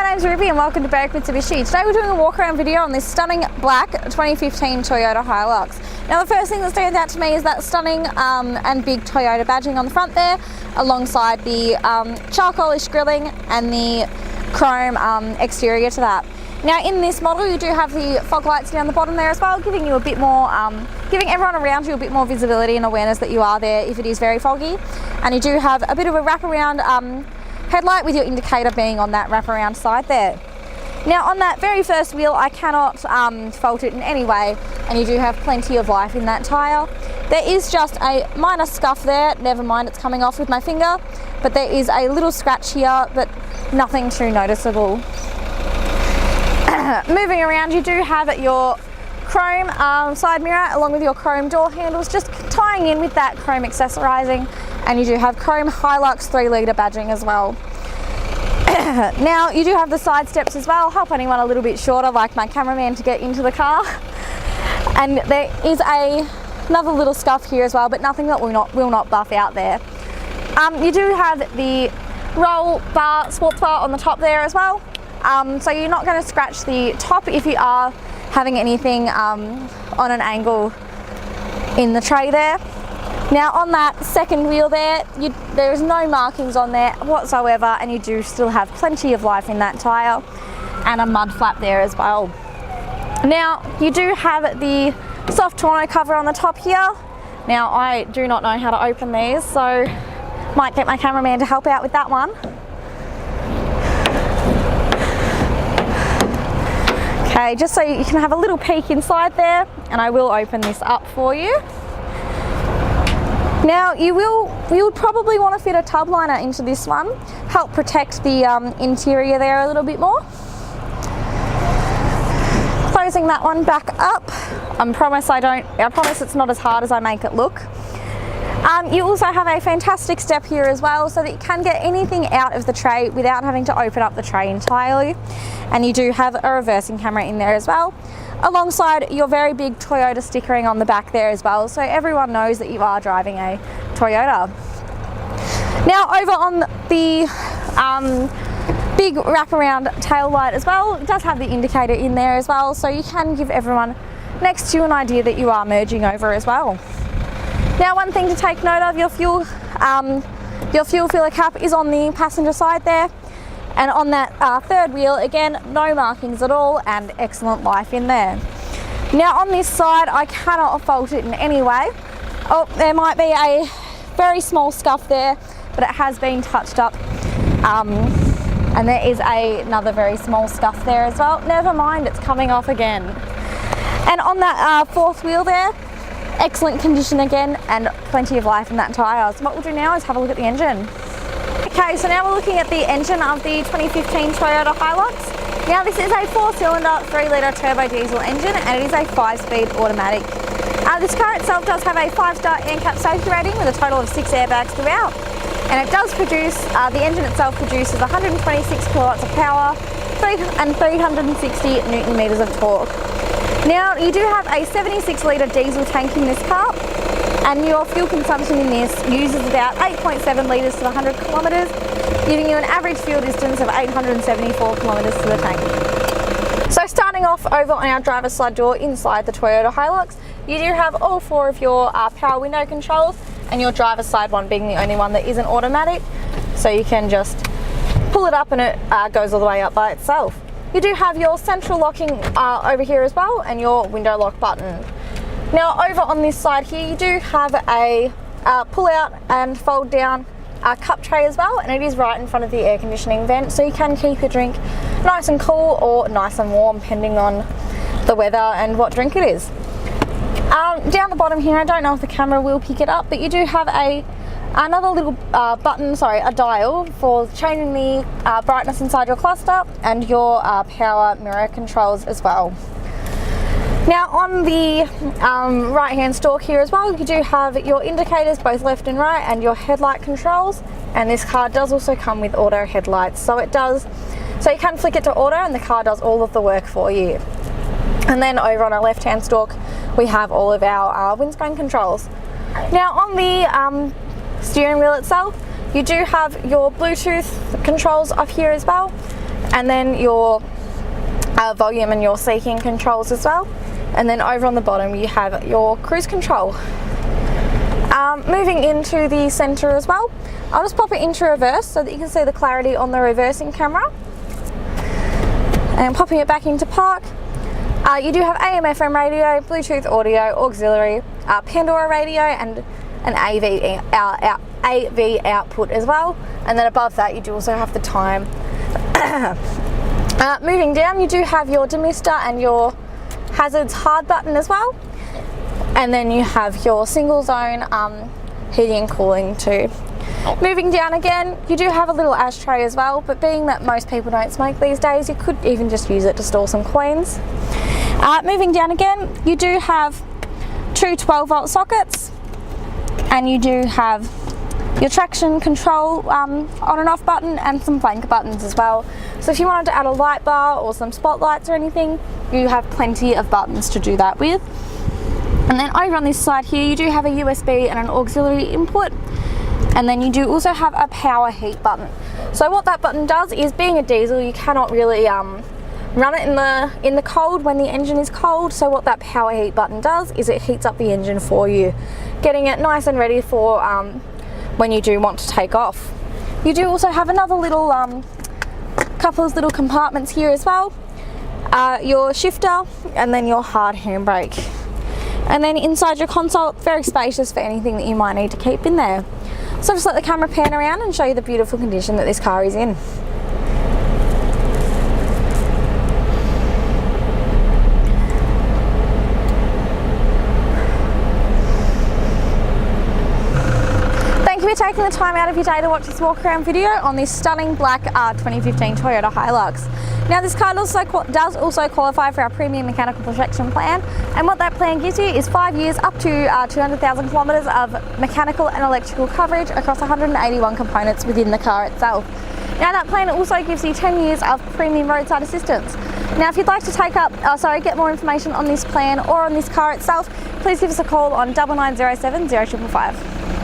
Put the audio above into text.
name's Ruby and welcome to Berwick Mitsubishi. Today we're doing a walk around video on this stunning black 2015 Toyota Hilux. Now the first thing that stands out to me is that stunning and big Toyota badging on the front there, alongside the charcoalish grilling and the chrome exterior to that. Now in this model you do have the fog lights down the bottom there as well, giving you a bit more, giving everyone around you a bit more visibility and awareness that you are there if it is very foggy. And you do have a bit of a wraparound headlight with your indicator being on that wraparound side there. Now on that very first wheel I cannot fault it in any way, and you do have plenty of life in that tyre. There is just a minor scuff there, never mind it's coming off with my finger, but there is a little scratch here, but nothing too noticeable. Moving around, you do have your chrome side mirror along with your chrome door handles, just tying in with that chrome accessorizing, and you do have chrome Hilux 3-litre badging as well. Now you do have the side steps as well, help anyone a little bit shorter like my cameraman to get into the car. And there is another little scuff here as well, but nothing that will not buff out there. You do have the roll bar, sports bar on the top there as well. So you're not going to scratch the top if you are having anything on an angle in the tray there. Now on that second wheel there, there is no markings on there whatsoever, and you do still have plenty of life in that tyre, and a mud flap there as well. Now you do have the soft tonneau cover on the top here. Now I do not know how to open these, so might get my cameraman to help out with that one. Okay, just so you can have a little peek inside there, and I will open this up for you. Now you would probably want to fit a tub liner into this one, help protect the interior there a little bit more. Closing that one back up. I promise it's not as hard as I make it look. You also have a fantastic step here as well, so that you can get anything out of the tray without having to open up the tray entirely. And you do have a reversing camera in there as well, alongside your very big Toyota stickering on the back there as well, so everyone knows that you are driving a Toyota. Now over on the big wraparound tail light as well, it does have the indicator in there as well, so you can give everyone next to you an idea that you are merging over as well. Now one thing to take note of, your fuel filler cap is on the passenger side there. And on that third wheel, again, no markings at all and excellent life in there. Now on this side, I cannot fault it in any way. Oh, there might be a very small scuff there, but it has been touched up. And there is another very small scuff there as well. Never mind, it's coming off again. And on that fourth wheel there, excellent condition again and plenty of life in that tyre. So what we'll do now is have a look at the engine. Okay, so now we're looking at the engine of the 2015 Toyota Hilux. Now this is a 4-cylinder 3-litre turbo diesel engine, and it is a 5-speed automatic. This car itself does have a 5-star ANCAP safety rating with a total of 6 airbags throughout. And it does produce, the engine itself produces 126 kilowatts of power and 360 newton meters of torque. Now you do have a 76-litre diesel tank in this car, and your fuel consumption in this uses about 8.7 litres to the 100 kilometres, giving you an average fuel distance of 874 kilometres to the tank. So starting off over on our driver's side door inside the Toyota Hilux, you do have all 4 of your power window controls, and your driver's side one being the only one that isn't automatic, so you can just pull it up and it goes all the way up by itself. You do have your central locking over here as well, and your window lock button. Now over on this side here, you do have a pull out and fold down cup tray as well, and it is right in front of the air conditioning vent, so you can keep your drink nice and cool or nice and warm depending on the weather and what drink it is. Down the bottom here, I don't know if the camera will pick it up, but you do have another little a dial for changing the brightness inside your cluster and your power mirror controls as well. Now on the right hand stalk here as well, you do have your indicators both left and right, and your headlight controls, and this car does also come with auto headlights, so you can flick it to auto and the car does all of the work for you. And then over on our left hand stalk we have all of our windscreen controls. Now on the steering wheel itself, you do have your Bluetooth controls up here as well, and then your volume and your seeking controls as well. And then over on the bottom you have your cruise control. Moving into the center as well, I'll just pop it into reverse so that you can see the clarity on the reversing camera. And popping it back into park, you do have AM, FM radio, Bluetooth audio, auxiliary, Pandora radio, and an AV output as well. And then above that you do also have the time. Moving down, you do have your demister and your hazards hard button as well. And then you have your single zone heating and cooling too. Moving down again, you do have a little ashtray as well, but being that most people don't smoke these days, you could even just use it to store some coins. Moving down again, you do have two 12-volt sockets, and you do have your traction control on and off button and some flanker buttons as well. So if you wanted to add a light bar or some spotlights or anything, you have plenty of buttons to do that with. And then over on this side here, you do have a USB and an auxiliary input, and then you do also have a power heat button. So what that button does is, being a diesel, you cannot really run it in the cold when the engine is cold. So what that power heat button does is it heats up the engine for you, getting it nice and ready for when you do want to take off. You do also have another little couple of little compartments here as well. Your shifter and then your hard handbrake. And then inside your console, very spacious for anything that you might need to keep in there. So just let the camera pan around and show you the beautiful condition that this car is in. Thank you for taking the time out of your day to watch this walk around video on this stunning black 2015 Toyota Hilux. Now this car does also qualify for our premium mechanical protection plan, and what that plan gives you is 5 years up to 200,000 kilometres of mechanical and electrical coverage across 181 components within the car itself. Now that plan also gives you 10 years of premium roadside assistance. Now if you'd like to get more information on this plan or on this car itself, please give us a call on 9907 0555.